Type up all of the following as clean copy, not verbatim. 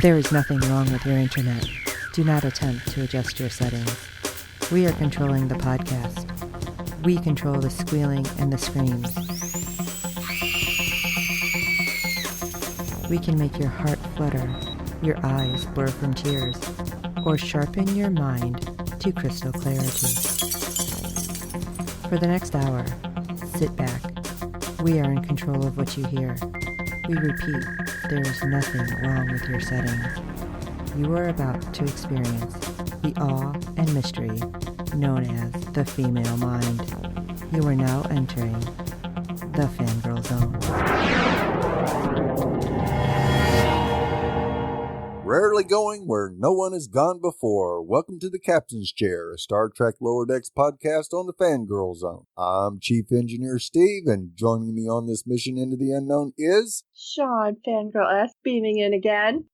There is nothing wrong with your internet. Do not attempt to adjust your settings. We are controlling the podcast. We control the squealing and the screams. We can make your heart flutter, your eyes blur from tears, or sharpen your mind to crystal clarity. For the next hour, sit back. We are in control of what you hear. We repeat, there is nothing wrong with your settings. You are about to experience the awe and mystery known as the female mind. You are now entering the Fangirl Zone. Rarely going where no one has gone before. Welcome to the Captain's Chair, a Star Trek Lower Decks podcast on the Fangirl Zone. I'm Chief Engineer Steve, and joining me on this mission into the unknown is... Sean Fangirl S. beaming in again.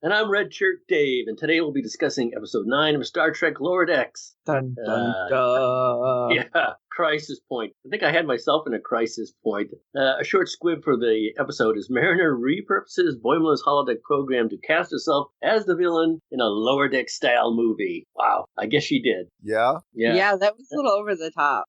And I'm Red Shirt Dave, and today we'll be discussing Episode 9 of Star Trek Lower Decks. Dun, dun, dun. Yeah, Crisis Point. I think I had myself in a crisis point. A short squib for the episode is Mariner repurposes Boimler's holodeck program to cast herself as the villain in a Lower Deck style movie. Wow, I guess she did. Yeah, that was a little over the top.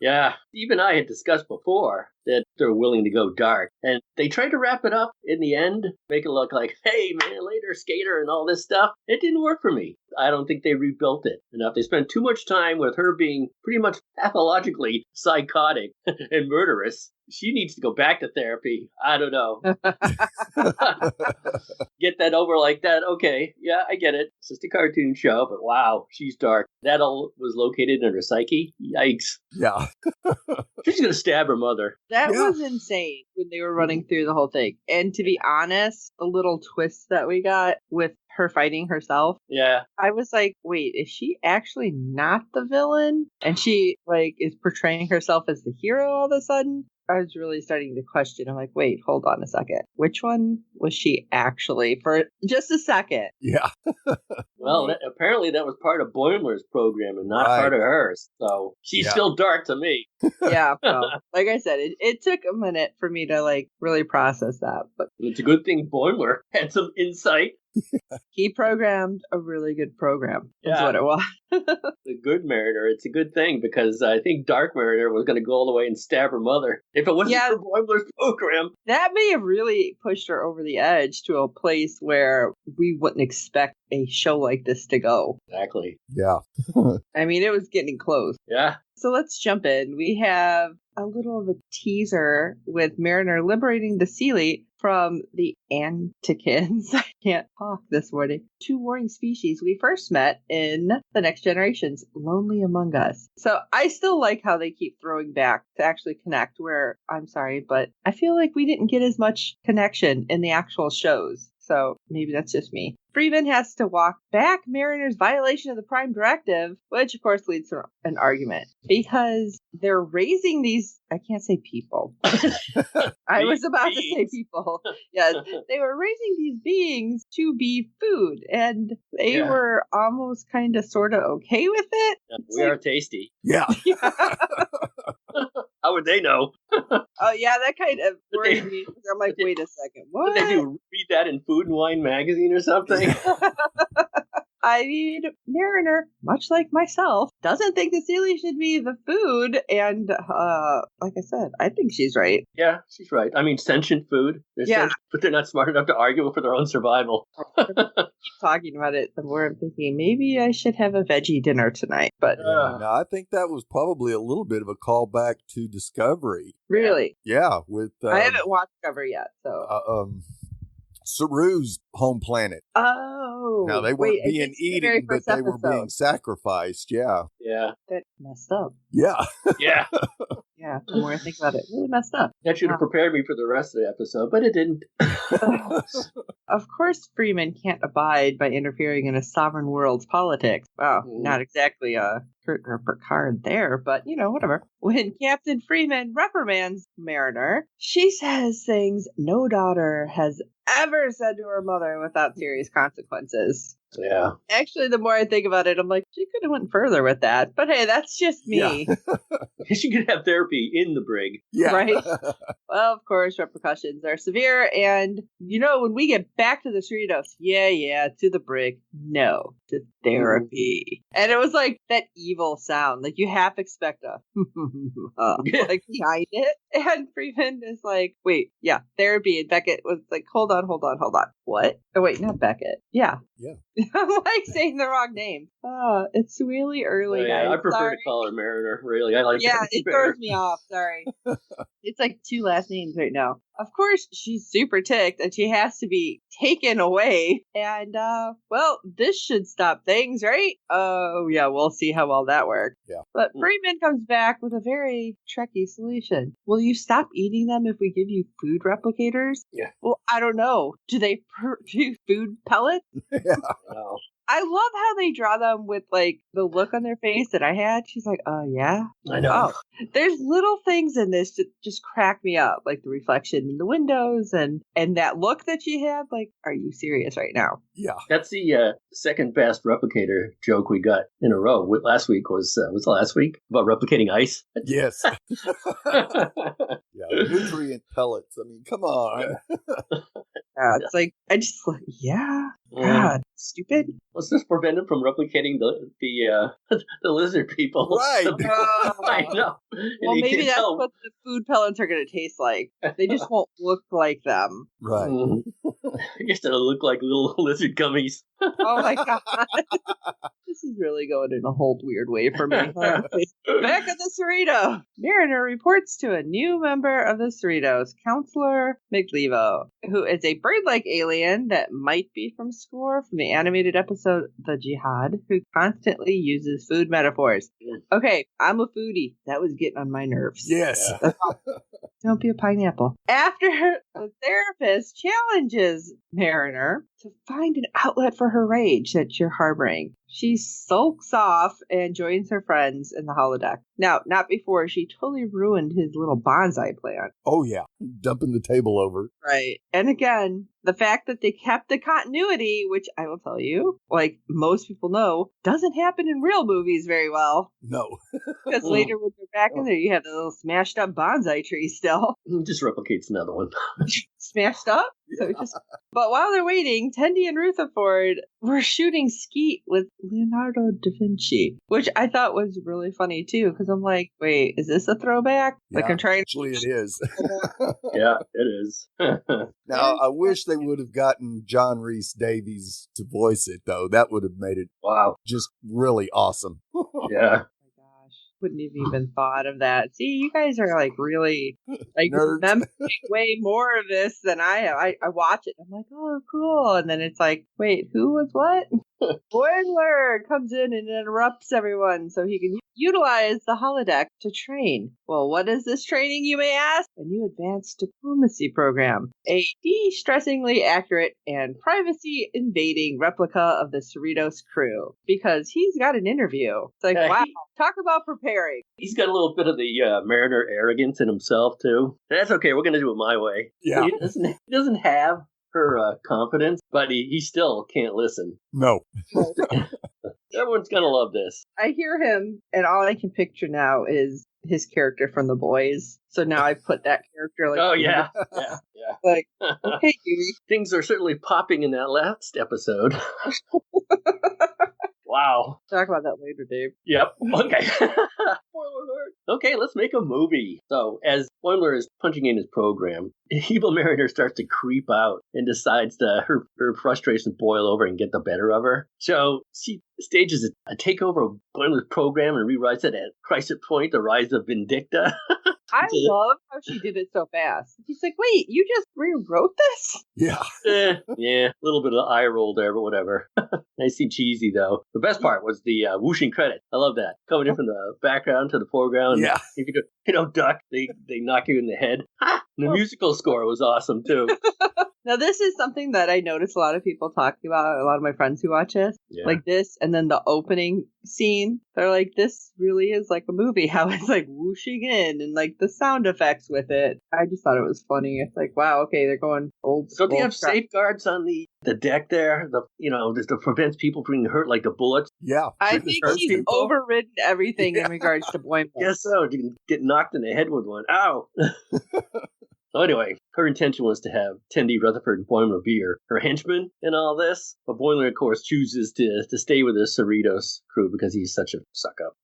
Yeah, even I had discussed before that they're willing to go dark. And they tried to wrap it up in the end, make it look like, hey, man, later, skater, and all this stuff. It didn't work for me. I don't think they rebuilt it enough. They spent too much time with her being pretty much pathologically psychotic and murderous. She needs to go back to therapy. I don't know. Get that over like that. Okay, yeah, I get it. It's just a cartoon show, but wow, she's dark. That all was located in her psyche? Yikes. Yeah. She's going to stab her mother. That was insane when they were running through the whole thing. And to be honest, the little twist that we got with her fighting herself. Yeah. I was like, wait, is she actually not the villain? And she is portraying herself as the hero all of a sudden? I was really starting to question. I'm like, wait, hold on a second. Which one was she actually for just a second? Yeah. Well, apparently that was part of Boimler's program and not part of hers. So she's still dark to me. Yeah. Well, like I said, it took a minute for me to really process that. But it's a good thing Boimler had some insight. He programmed a really good program. That's what it was. The good Mariner. It's a good thing because I think Dark Mariner was going to go all the way and stab her mother if it wasn't for Boimler's program. That may have really pushed her over the edge to a place where we wouldn't expect a show like this to go. Exactly. Yeah. I mean, it was getting close. Yeah. So let's jump in. We have a little of a teaser with Mariner liberating the Seeley from the Antikins. I can't talk this morning. Two warring species we first met in The Next Generation's Lonely Among Us. So I still like how they keep throwing back to actually connect where, I'm sorry, but I feel like we didn't get as much connection in the actual shows. So maybe that's just me. Freeman has to walk back Mariner's violation of the Prime Directive, which of course leads to an argument because they're raising these, I can't say people. I was about to say people. Yes, they were raising these beings to be food and they were almost kind of sort of okay with it. We are tasty. Yeah. How would they know? Oh, yeah, that kind of worried me. I'm like, wait a second. What? Would they do? Read that in Food and Wine magazine or something? I mean, Mariner, much like myself, doesn't think the Seeley should be the food. And like I said, I think she's right. Yeah, she's right. I mean, sentient food. They're sentient, but they're not smart enough to argue for their own survival. Keep talking about it, the more I'm thinking, maybe I should have a veggie dinner tonight. But no, I think that was probably a little bit of a callback to Discovery. Really? Yeah, with... I haven't watched Discovery yet, so... Saru's home planet. Oh. Now, they weren't being eaten, but they were being sacrificed. Yeah. Yeah. That messed up. Yeah. Yeah. Yeah, the more I think about it, really messed up. That should have prepared me for the rest of the episode, but it didn't. Of course, Freeman can't abide by interfering in a sovereign world's politics. Wow, not exactly Kurt or Picard there, but whatever. When Captain Freeman reprimands Mariner, she says things no daughter has ever said to her mother without serious consequences. Yeah. Actually, the more I think about it, I'm like, she could have went further with that. But hey, that's just me. Yeah. She could have therapy in the brig. Yeah. Right? Well, of course, repercussions are severe. And, when we get back to the Cerritos, to the brig. No, to therapy. And it was like that evil sound. Like you half expect a like behind it. And Freeman is like, wait, therapy. And Beckett was like, hold on. What? Oh, wait, not Beckett. Yeah. I'm like saying the wrong name. It's really early, guys. I prefer to call her Mariner, really. I like that. It throws me off. Sorry. It's like 2 last names right now. Of course, she's super ticked and she has to be taken away. And, this should stop things, right? Oh, yeah, we'll see how well that works. Yeah. But Freeman comes back with a very tricky solution. Will you stop eating them if we give you food replicators? Yeah. Well, I don't know. Do they produce food pellets? Yeah. Wow. I love how they draw them with like the look on their face that I had. She's like, oh, yeah. I know. Oh, there's little things in this that just crack me up, like the reflection in the windows and that look that she had. Like, are you serious right now? Yeah. That's the second best replicator joke we got in a row. Last week was the last week about replicating ice. Yes. Yeah. Nutrient pellets. I mean, come on. It's like, I just like, God, stupid. Was this prevented from replicating the lizard people? Right. I know. Well, maybe that's what the food pellets are going to taste like. They just won't look like them. Right. I guess it'll look like little lizard gummies. Oh my God. This is really going in a whole weird way for me. Back at the Cerrito, Mariner reports to a new member of the Cerritos, Counselor McLevo, who is a bird-like alien that might be from Score from the animated episode The Jihad, who constantly uses food metaphors. Okay, I'm a foodie. That was getting on my nerves. Yes. Don't be a pineapple. After the therapist challenges Mariner to find an outlet for her rage that you're harboring, she sulks off and joins her friends in the holodeck. Now, not before she totally ruined his little bonsai plant. Oh, yeah. Dumping the table over. Right. And again, the fact that they kept the continuity, which I will tell you, like most people know, doesn't happen in real movies very well. No. Because later when they're back in there, you have the little smashed up bonsai tree still. Just replicates another one. Smashed up? So But while they're waiting, Tendi and Rutherford were shooting skeet with Leonardo da Vinci, which I thought was really funny too, because I'm like, wait, is this a throwback? Yeah, Like I'm trying. Actually, it is. Yeah, it is. Now, I wish they would have gotten John Rhys Davies to voice it, though. That would have made it just really awesome. Yeah. Wouldn't have even thought of that. See, you guys are like really like Nerds. remembering way more of this than I am. I watch it. I'm like, oh, cool. And then it's like, wait, who was what? Boiler comes in and interrupts everyone so he can utilize the holodeck to train. Well, what is this training, you may ask? A new advanced diplomacy program. A de-stressingly accurate and privacy-invading replica of the Cerritos crew. Because he's got an interview. It's like, wow, talk about preparing. He's got a little bit of the Mariner arrogance in himself, too. That's okay, we're going to do it my way. Yeah. He doesn't have her confidence, but he still can't listen. No. Everyone's going to love this. I hear him, and all I can picture now is his character from The Boys. So now I put that character like... Oh, yeah. Yeah. Like, hey, Huey. Things are certainly popping in that last episode. Wow. Talk about that later, Dave. Yep. Okay. Spoiler alert. Okay, let's make a movie. So, as Boiler is punching in his program, Evil Mariner starts to creep out and decides her frustrations boil over and get the better of her. So, she stages a takeover of Boiler's program and rewrites it at Crisis Point, The Rise of Vindicta. I love how she did it so fast. He's like, wait, you just rewrote this? Yeah. Yeah, a little bit of eye roll there, but whatever. Nice and cheesy, though. The best part was the whooshing credit. I love that. Coming in from the background to the foreground. Yeah. If you don't duck, they knock you in the head. The musical score was awesome, too. Now, this is something that I notice a lot of people talking about, a lot of my friends who watch this, like this, and then the opening scene. They're like, this really is like a movie, how it's like whooshing in and like the sound effects with it. I just thought it was funny. It's like, wow, okay, they're going old school. Don't they have safeguards on the deck there? That prevents people from being hurt, like the bullets? Yeah. I think he's overridden everything in regards to Boimler. Guess so. You can get knocked in the head with one. Ow! So anyway, her intention was to have Tendi, Rutherford, and Boimler be her henchmen in all this. But Boimler, of course, chooses to stay with the Cerritos crew because he's such a suck-up.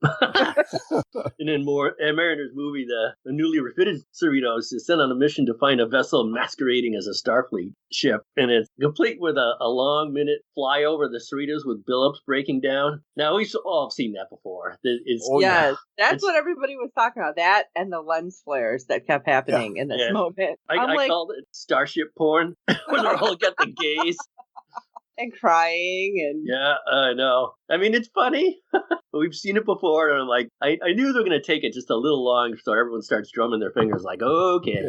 And in Mariner's movie, the newly refitted Cerritos is sent on a mission to find a vessel masquerading as a Starfleet ship. And it's complete with a long minute flyover the Cerritos with Billups breaking down. Now, we've all seen that before. That's what everybody was talking about. That and the lens flares that kept happening in this moment. I called it starship porn when they all got the gaze. And crying and... Yeah, I know. I mean, it's funny. We've seen it before, and I'm like, I knew they were going to take it just a little long, so everyone starts drumming their fingers like, okay.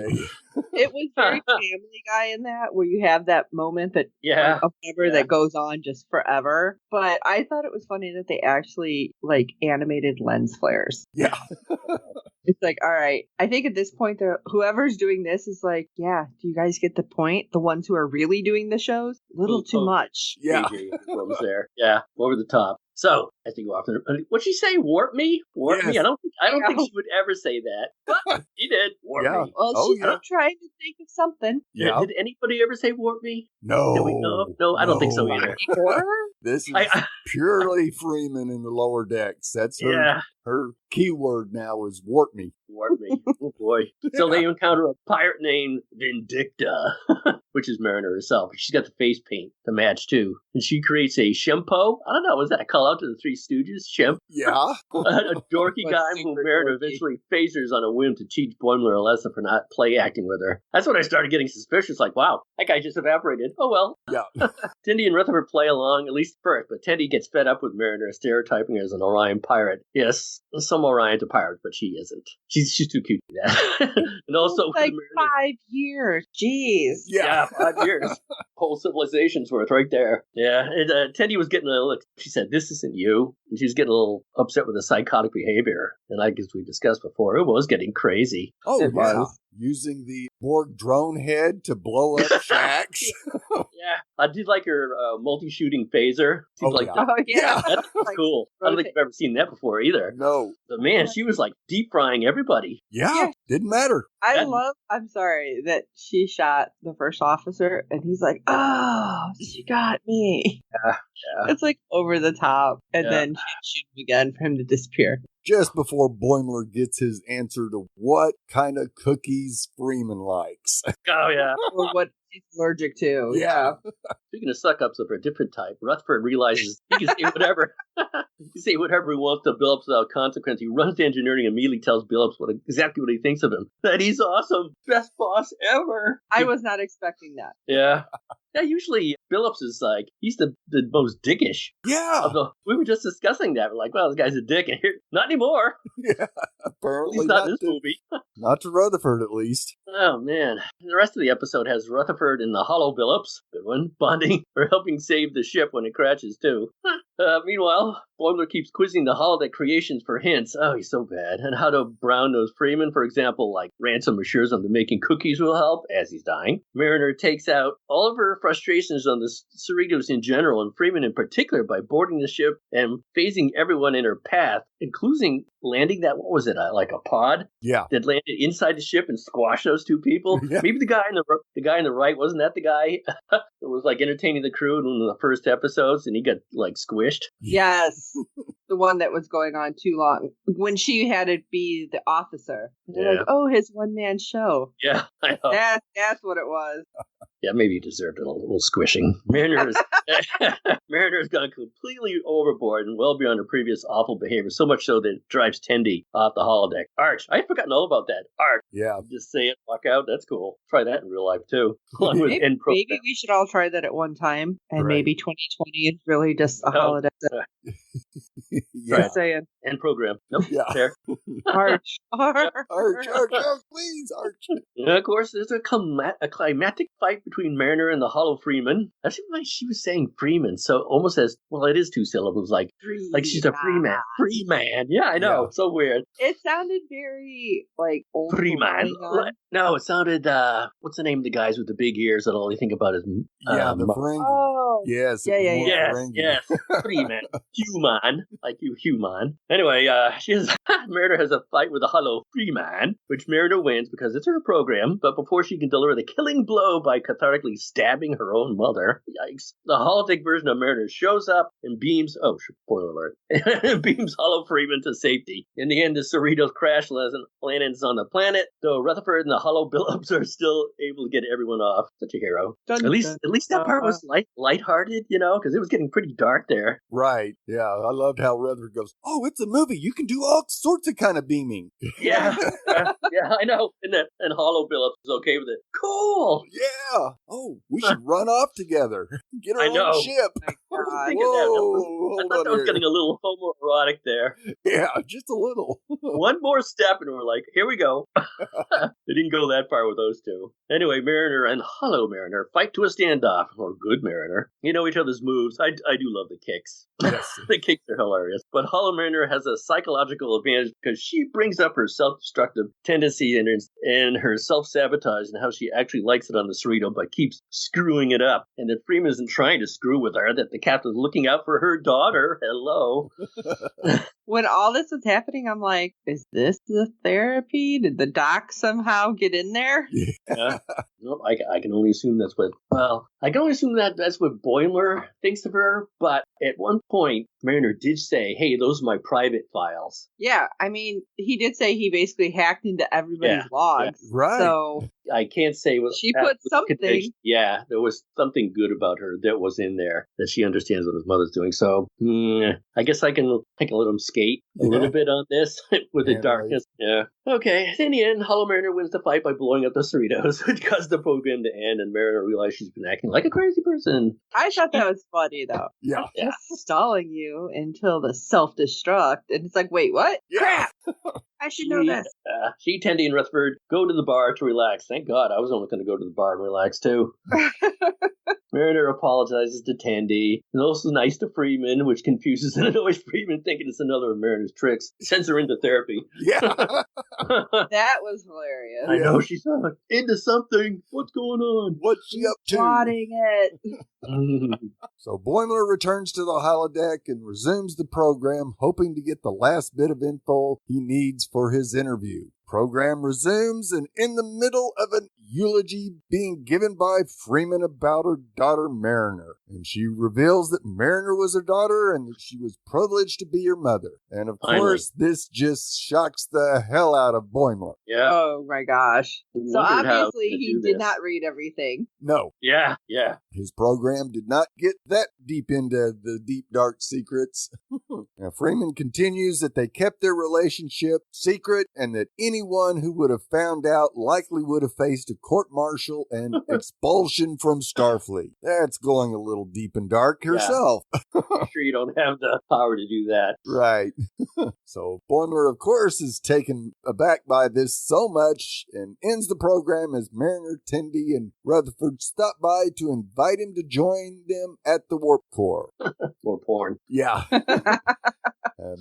It was very Family Guy in that, where you have that moment that that goes on just forever. But I thought it was funny that they actually, like, animated lens flares. Yeah. It's like, all right. I think at this point, whoever's doing this is like, yeah, do you guys get the point? The ones who are really doing the shows? Little too much. Yeah. What was there? Yeah, over the top. So, I think what'd she say? Warp me? Warp me? I don't think she would ever say that. But she did. Warp me. Well, she's trying to think of something. Yeah. Did anybody ever say warp me? No. Did we know? No, I don't think so either. This is purely Freeman in the lower decks. That's her keyword now is warp me. Warp me. Oh, boy. So they encounter a pirate named Vindicta, which is Mariner herself. She's got the face paint to match, too. And she creates a Shempo. I don't know, was that a call out to the Three Stooges? Shemp? Yeah. A dorky guy who Mariner eventually phasers on a whim to teach Boimler a lesson for not play acting with her. That's when I started getting suspicious, like, wow, that guy just evaporated. Oh, well. Yeah. Tendi and Rutherford play along, at least first, but Tendi gets fed up with Mariner stereotyping her as an Orion pirate. Yes, some Orions are pirates, but she isn't. She's too cute to do that. And also, like 5 years. Jeez. Yeah, 5 years. Whole civilization's worth right there. Yeah, and Tendi was getting a look. She said, "This isn't you." And she was getting a little upset with the psychotic behavior. And I guess we discussed before, it was getting crazy. Oh, it was. Using the Borg drone head to blow up shacks. Yeah, I did like her multi-shooting phaser. That's cool. I don't think I've ever seen that before either. No. But man, she was like deep frying everybody. Yeah. Didn't matter. I'm sorry that she shot the first officer and he's like, oh, she got me. Yeah. It's like over the top. And then she shoot him again for him to disappear. Just before Boimler gets his answer to what kind of cookies Freeman likes. Oh, yeah. Or what he's allergic to. Yeah. Speaking of suck-ups of a different type, Rutherford realizes he can say whatever. He can say whatever he wants to Billups without consequence. He runs to engineering and immediately tells Billups exactly what he thinks of him. That he's awesome. Best boss ever. I was not expecting that. Yeah. Yeah, usually Billups is like, he's the most dickish. Yeah. We were just discussing that. We're like, well, this guy's a dick. And here, not anymore. Yeah, apparently at least not in this movie. Not to Rutherford, at least. Oh, man. The rest of the episode has Rutherford and the Hollow Billups, good one, bonding or helping save the ship when it crashes, too. Meanwhile, Boimler keeps quizzing the holodeck creations for hints. Oh, he's so bad. And how to brown-nose Freeman, for example, like Ransom assures him that making cookies will help as he's dying. Mariner takes out all of her frustrations on the Cerritos in general, and Freeman in particular, by boarding the ship and phasing everyone in her path, including landing that, what was it, like a pod? Yeah. That landed inside the ship and squashed those two people. Yeah. Maybe the guy in the right, wasn't that the guy that was like entertaining the crew in one of the first episodes and he got like squished? Yes. The one that was going on too long. When she had to be the officer. They're like, oh, his one-man show. Yeah, I know. That's what it was. Yeah, maybe he deserved a little squishing. Mariner's gone completely overboard and well beyond her previous awful behavior, so much so that it drives Tendi off the holodeck. Arch, I'd forgotten all about that. Arch. Yeah. Just say it, walk out, that's cool. Try that in real life, too. Maybe we should all try that at one time, and maybe 2020 is really just a holodeck. Yeah. Just saying. End program. Nope. Yeah. There. Arch. Arch, please, Arch. And of course, there's a climatic fight between Mariner and the Hollow Freeman. I seemed like she was saying Freeman, so almost as well. It is two syllables, like she's a free man. Free man. Yeah, I know. Yeah. So weird. It sounded very like old. Free man. No, it sounded. What's the name of the guys with the big ears that all they think about is Yeah, the Ferengi. Oh. Yes. Yeah, yeah, yeah. Yes, free man. Human, like you, human. Anyway, Mariner has a fight with a hollow free man, which Mariner wins because it's her program, but before she can deliver the killing blow by cathartically stabbing her own mother, yikes, the holodeck version of Mariner shows up and beams, spoiler alert, beams Hollow Freeman to safety. In the end, the Cerritos crash lands on the planet, though Rutherford and the Hollow Billups are still able to get everyone off. Such a hero. At least that part was lighthearted, because it was getting pretty dark there. Right. Yeah. I loved how Rutherford goes, "Oh, it's a movie. You can do all sorts of kind of beaming." Yeah. Yeah, I know. And Hollow Billups is okay with it. Cool. Yeah. Oh, we should run off together. Get our own ship. I Whoa, thought that was getting a little homoerotic there. Yeah, just a little. One more step and we're like, here we go. They didn't go that far with those two. Anyway, Mariner and Hollow Mariner fight to a standoff, or Good Mariner. You know each other's moves. I do love the kicks. Yes. The kicks are hilarious. But Hollow Mariner has a psychological advantage because she brings up her self-destructive tendency and her self-sabotage and how she actually likes it on the Cerrito but keeps screwing it up. And that Freeman isn't trying to screw with her, that the captain's looking out for her daughter. Hello. When all this was happening, I'm like, is this the therapy? Did the doc somehow get in there? Yeah. Well, I can only assume that's what Boimler thinks of her, but at one point, Mariner did say, "Hey, those are my private files." Yeah, I mean, he did say he basically hacked into everybody's logs. Yeah. Right. So I can't say what she put something. Yeah, there was something good about her that was in there that she understands what his mother's doing. So I guess I can let him skate a little bit on this with the darkness. Right. Yeah. Okay. In the end, Hollow Mariner wins the fight by blowing up the Cerritos, which caused the program to end, and Mariner realized she's been acting like a crazy person. I thought that was funny, though. Yeah. Just stalling you until the self-destruct. And it's like, wait, what? Yeah. Crap! I should know this. She, Tandy, and Rutherford go to the bar to relax. Thank God, I was only going to go to the bar and relax, too. Mariner apologizes to Tandy, and also nice to Freeman, which confuses and annoys Freeman, thinking it's another of Mariner's tricks. Sends her into therapy. Yeah. That was hilarious. I know, she's into something. What's going on? What's she up to? Plotting it. So Boimler returns to the holodeck and resumes the program, hoping to get the last bit of info he needs for his interview. Program resumes, and in the middle of an eulogy being given by Freeman about her daughter Mariner, and she reveals that Mariner was her daughter and that she was privileged to be her mother. And of course, this just shocks the hell out of Boimler. Yeah. Oh my gosh. So obviously he did not read everything. No. Yeah. His program did not get that deep into the deep, dark secrets. Now, Freeman continues that they kept their relationship secret and that anyone who would have found out likely would have faced a court-martial and expulsion from Starfleet. That's going a little deep and dark herself. I'm sure you don't have the power to do that. Right. So Boimler, of course, is taken aback by this so much and ends the program as Mariner, Tendi, and Rutherford stop by to invite him to join them at the warp core. More porn. Yeah.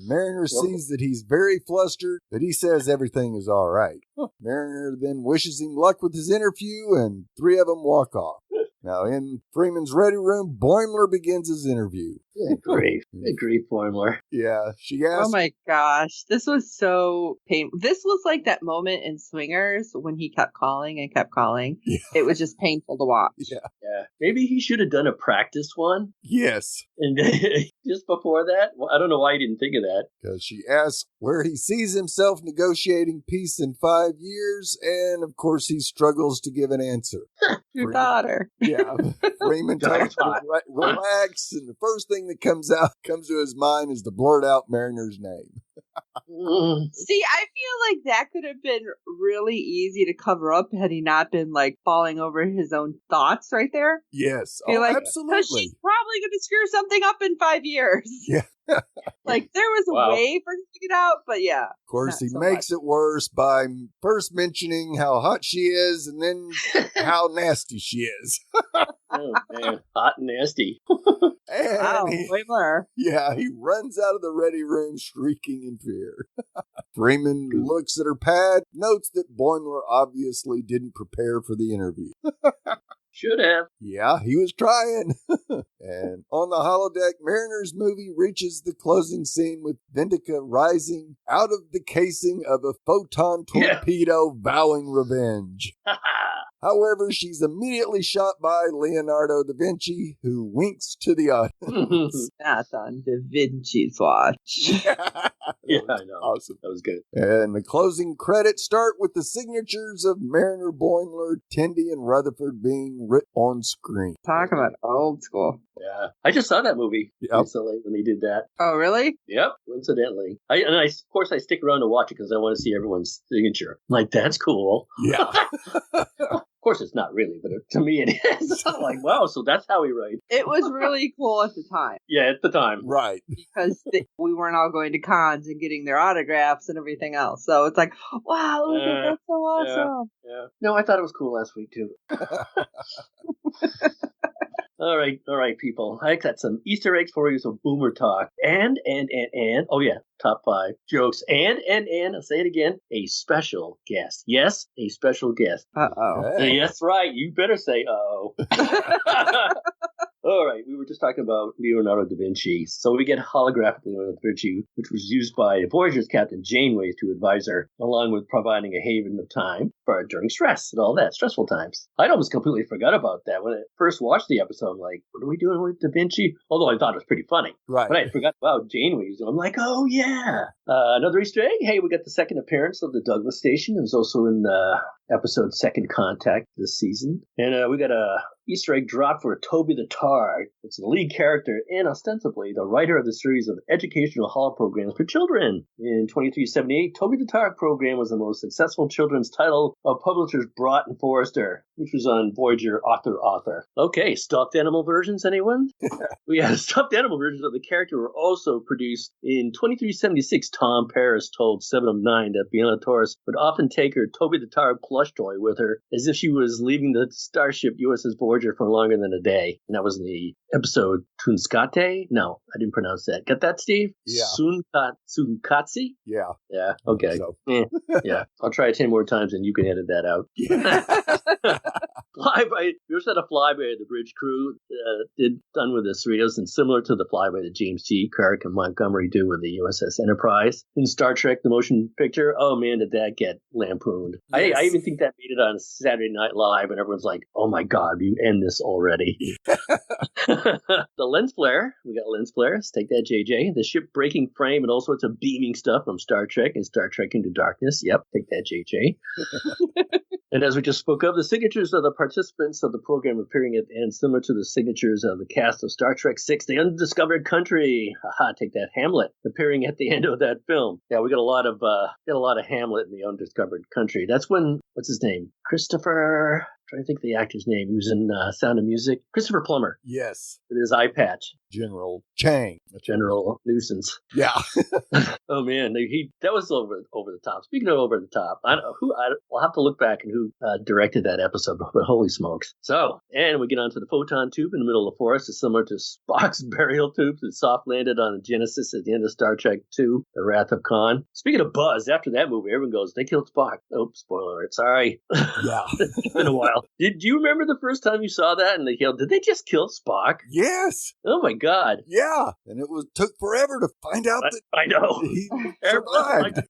Mariner sees that he's very flustered, but he says everything is all right. Mariner then wishes him luck with his interview, and three of them walk off. Now, in Freeman's ready room, Boimler begins his interview. Good grief, Boimler. Yeah, she asked... Oh my gosh, this was so painful. This was like that moment in Swingers when he kept calling and kept calling. Yeah. It was just painful to watch. Yeah. Maybe he should have done a practice one. Yes. And just before that, well, I don't know why he didn't think of that. Because she asks where he sees himself negotiating peace in 5 years, and of course he struggles to give an answer. Your daughter. Yeah. Freeman tells him to relax, and the first thing that comes to his mind is to blurt out Mariner's name. See, I feel like that could have been really easy to cover up had he not been like falling over his own thoughts right there. Yes. Feel like, absolutely. Because she's probably going to screw something up in 5 years. Yeah. Like, there was a way for him to get out, but yeah. Of course, he makes it worse by first mentioning how hot she is and then how nasty she is. Oh, man. Hot and nasty. And Wow, way more. Yeah, he runs out of the ready room shrieking in fear. Freeman looks at her pad, notes that Boimler obviously didn't prepare for the interview. Should have. Yeah, he was trying. And on the holodeck, Mariner's movie reaches the closing scene with Vendica rising out of the casing of a photon torpedo, vowing revenge. However, she's immediately shot by Leonardo da Vinci, who winks to the audience. That's on Da Vinci's watch. Yeah, I know. Awesome. That was good. And the closing credits start with the signatures of Mariner, Boimler, Tendi, and Rutherford being written on screen. Talk about old school. Yeah. I just saw that movie recently when they did that. Oh, really? Yep, coincidentally. Of course, I stick around to watch it because I want to see everyone's signature. I'm like, that's cool. Yeah. Of course, it's not really, but to me it is. I'm like, wow, so that's how he writes. It was really cool at the time. Yeah, at the time. Right. Because we weren't all going to cons and getting their autographs and everything else. So it's like, wow, look at that's so awesome. Yeah. No, I thought it was cool last week, too. All right, people. I got some Easter eggs for you, so boomer talk. And. Oh, yeah, top 5 jokes. And, I'll say it again, a special guest. Yes, a special guest. Uh-oh. Hey. That's right. You better say uh-oh. All right, we were just talking about Leonardo da Vinci. So we get holographic Leonardo da Vinci, which was used by Voyager's Captain Janeway to advise her, along with providing a haven of time for during stress and all that, stressful times. I'd almost completely forgot about that. When I first watched the episode, I'm like, what are we doing with da Vinci? Although I thought it was pretty funny. Right. But I forgot about Janeway. So I'm like, oh, yeah. Another Easter egg. Hey, we got the second appearance of the Douglas Station. It was also in the episode Second Contact this season. And we got a Easter egg drop for Toby the Tard. It's the lead character and ostensibly the writer of the series of educational hall programs for children. In 2378, Toby the Tard program was the most successful children's title of publishers Brought and Forrester, which was on Voyager Author. Okay, stuffed animal versions, anyone? We had stuffed animal versions of the character were also produced. In 2376, Tom Paris told 7 of 9 that Fiona Torres would often take her Toby the Tard plush toy with her as if she was leaving the starship USS Voyager for longer than a day. And that was in the episode Tunskate? No, I didn't pronounce that. Got that, Steve? Yeah. Sunkatsi? Yeah. Yeah, okay. So. Yeah, I'll try it 10 more times and you can edit that out. Flyby. We also had a flyby of the bridge crew done with the Cerritos, and similar to the flyby that James T. Kirk and Montgomery do with the USS Enterprise. In Star Trek, the motion picture, oh man, did that get lampooned. Yes. I even think that made it on Saturday Night Live, and everyone's like, oh my God, you end this already. The lens flare. We got lens flares. Take that, JJ. The ship breaking frame and all sorts of beaming stuff from Star Trek and Star Trek Into Darkness. Yep, take that, JJ. And as we just spoke of, the signatures of the participants of the program appearing at the end, similar to the signatures of the cast of Star Trek VI, The Undiscovered Country. Haha, take that, Hamlet, appearing at the end of that film. Yeah, we got a lot of Hamlet in The Undiscovered Country. That's when, what's his name? Christopher... trying to think of the actor's name. He was in Sound of Music. Christopher Plummer. Yes. With his eye patch. General Chang. A general nuisance. Yeah. Oh man, that was over the top. Speaking of over the top, I'll have to look back and who directed that episode. But holy smokes! So, and we get onto the photon tube in the middle of the forest. It's similar to Spock's burial tube that soft landed on Genesis at the end of Star Trek II: The Wrath of Khan. Speaking of buzz, after that movie, everyone goes, "They killed Spock." Oh, spoiler alert! Sorry. Yeah. It's been a while. Do you remember the first time you saw that? And they killed? Did they just kill Spock? Yes. Oh my God. Yeah. And it took forever to find out that I know. he survived.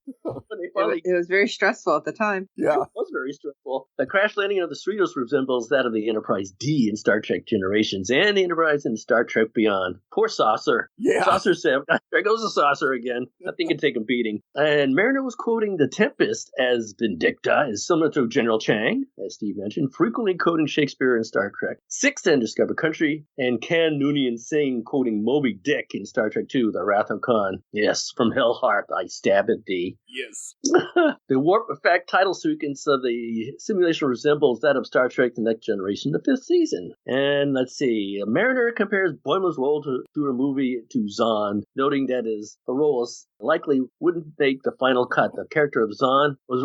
It was very stressful at the time. Yeah. It was very stressful. The crash landing of the Cerritos resembles that of the Enterprise D in Star Trek Generations and the Enterprise in Star Trek Beyond. Poor Saucer. Yeah. Saucer said, there goes the Saucer again. Nothing can take a beating. And Mariner was quoting The Tempest as Vindicta is similar to General Chang, as Steve mentioned, frequently quoting Shakespeare in Star Trek. 6, Undiscovered Country, and Can Noonien Singh quoting Moby Dick in Star Trek II, The Wrath of Khan. Yes, from Hellheart, I stab at thee. Yes. The warp effect title sequence of the simulation resembles that of Star Trek The Next Generation, the 5th season. And let's see, Mariner compares Boimler's role to her movie to Zahn, noting that his role likely wouldn't make the final cut. The character of Zahn was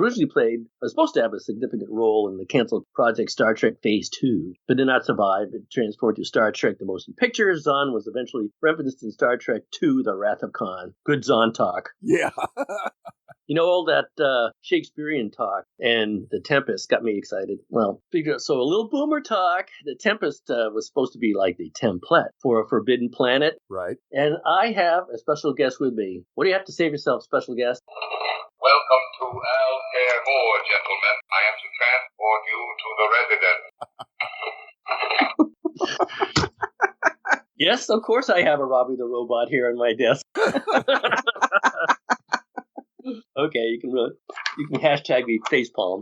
supposed to have a significant role in the canceled project Star Trek Phase 2, but did not survive. It transformed to Star Trek The Motion Picture. Zahn was eventually referenced in Star Trek II, The Wrath of Khan. Good Zahn talk. Yeah. You know, all that Shakespearean talk and The Tempest got me excited. Well, so a little boomer talk. The Tempest was supposed to be like the template for a forbidden planet. Right. And I have a special guest with me. What do you have to say for yourself, special guest? Welcome to Altair 4, gentlemen. I am to transport you to the residence. Yes, of course I have a Robbie the Robot here on my desk. Okay, you can hashtag me facepalm.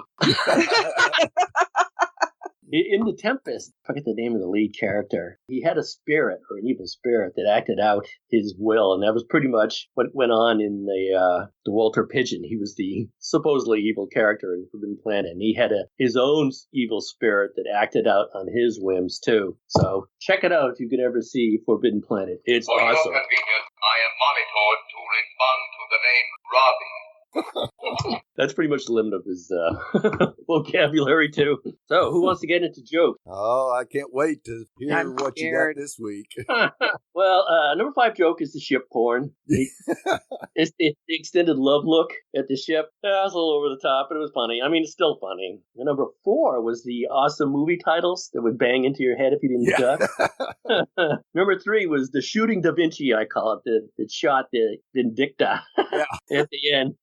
In The Tempest, I forget the name of the lead character. He had a spirit, or an evil spirit, that acted out his will, and that was pretty much what went on in the Walter Pigeon. He was the supposedly evil character in Forbidden Planet, and he had his own evil spirit that acted out on his whims too. So check it out if you could ever see Forbidden Planet. It's For your awesome. convenience, I am monitored to respond to the name Robbie. That's pretty much the limit of his vocabulary, too. So, who wants to get into jokes? Oh, I can't wait to hear I'm what scared. you got this week. Well, number 5 joke is the ship porn. It's the extended love look at the ship. It was a little over the top, but it was funny. I mean, it's still funny. And number 4 was the awesome movie titles that would bang into your head if you didn't duck. Number 3 was the shooting Da Vinci, I call it, that shot the Vindicta at the end.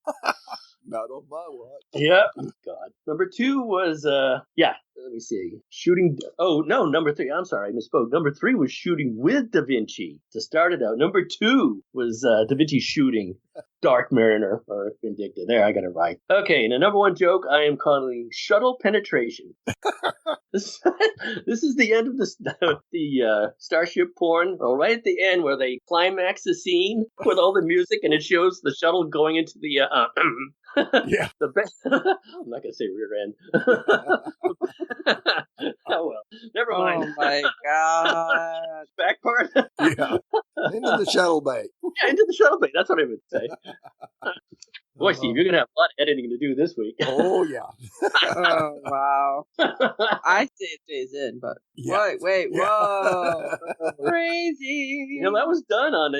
Not on my watch. Yeah. God. Number 2 was, let me see. Number 3. I'm sorry, I misspoke. Number 3 was shooting with Da Vinci to start it out. Number 2 was Da Vinci shooting Dark Mariner or Vindicta. There, I got it right. Okay, and the number 1 joke I am calling shuttle penetration. This is the end of the starship porn, or right at the end where they climax the scene with all the music and it shows the shuttle going into the Yeah. the best. I'm not gonna say rear end. Oh well, never mind. Oh my god. Back part. Yeah. Into the shuttle bay. Yeah, into the shuttle bay. That's what I would say. Boy, Steve, you're gonna have a lot of editing to do this week. Oh yeah. Oh wow. I say it stays in, but Yeah. wait, Yeah. whoa. Crazy. You know, that was done on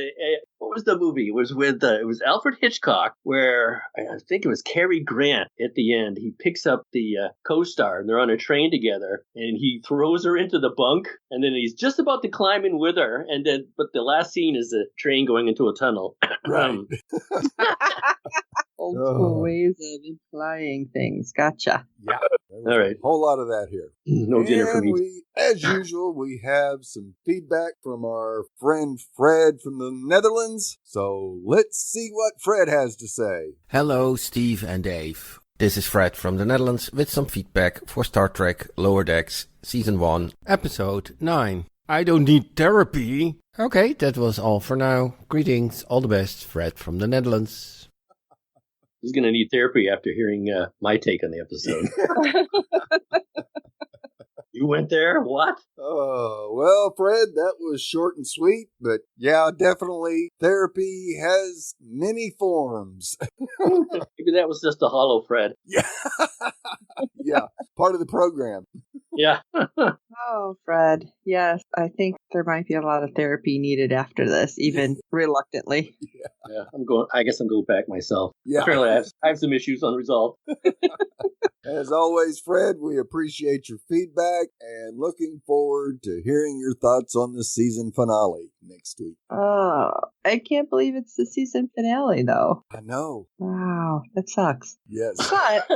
what was the movie? It was with it was Alfred Hitchcock, where I think it was Cary Grant at the end. He picks up the co-star, and they're on a train together, and he throws her into the bunk, and then he's just about to climb in with her, but the last scene is a train going into a tunnel. Right. Old school ways of implying things. Gotcha. Yeah. All right. A whole lot of that here. No dinner for me. We, as usual, we have some feedback from our friend Fred from the Netherlands. So let's see what Fred has to say. Hello, Steve and Dave. This is Fred from the Netherlands with some feedback for Star Trek Lower Decks Season 1, Episode 9. I don't need therapy. Okay, that was all for now. Greetings, all the best, Fred from the Netherlands. He's going to need therapy after hearing my take on the episode. You went there? What? Oh, well, Fred, that was short and sweet, but yeah, definitely therapy has many forms. Maybe that was just a hollow Fred. Yeah. Yeah, part of the program. Yeah. Oh, Fred. Yes, I think there might be a lot of therapy needed after this, even reluctantly. Yeah, I guess I'm going back myself. Yeah. Apparently I have some issues unresolved. As always, Fred, we appreciate your feedback and looking forward to hearing your thoughts on the season finale. next week. Oh, I can't believe it's the season finale, though. I know. Wow, that sucks. Yes. But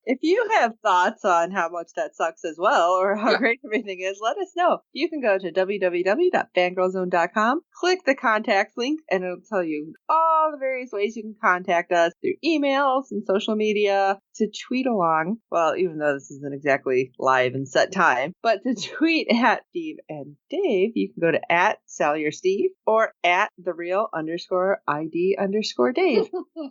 if you have thoughts on how much that sucks as well, or how great everything is, let us know. You can go to www.fangirlzone.com, click the contact link, and it'll tell you all the various ways you can contact us through emails and social media, to tweet along. Well, even though this isn't exactly live and set time, but to tweet at Steve and Dave, you can go to @SallyOrSteve or @TheReal_ID_Dave,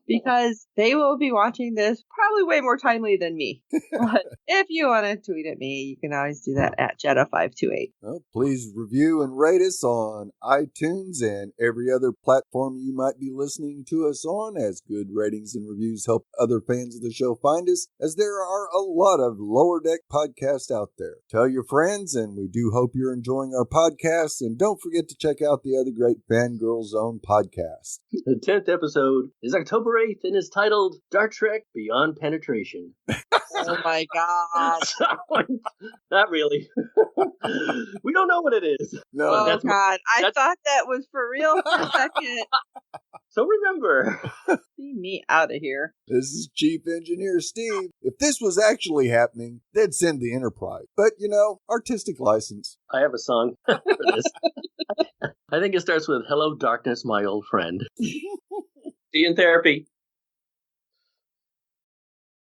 because they will be watching this probably way more timely than me. But if you want to tweet at me, you can always do that at Jetta528. Well, please review and rate us on iTunes and every other platform you might be listening to us on, as good ratings and reviews help other fans of the show find us, as there are a lot of Lower Deck podcasts out there. Tell your friends, and we do hope you're enjoying our podcast, and don't forget to check out the other great Fangirl Zone podcast. The 10th episode is October 8th and is titled Star Trek Beyond Penetration. Oh my God. Not really. We don't know what it is. No, Oh that's God. I thought that was for real for a second. So remember. See me out of here. this is Chief Engineer Steve. If this was actually happening, they'd send the Enterprise. But, artistic license. I have a song for this. I think it starts with Hello Darkness, my old friend. See you in therapy.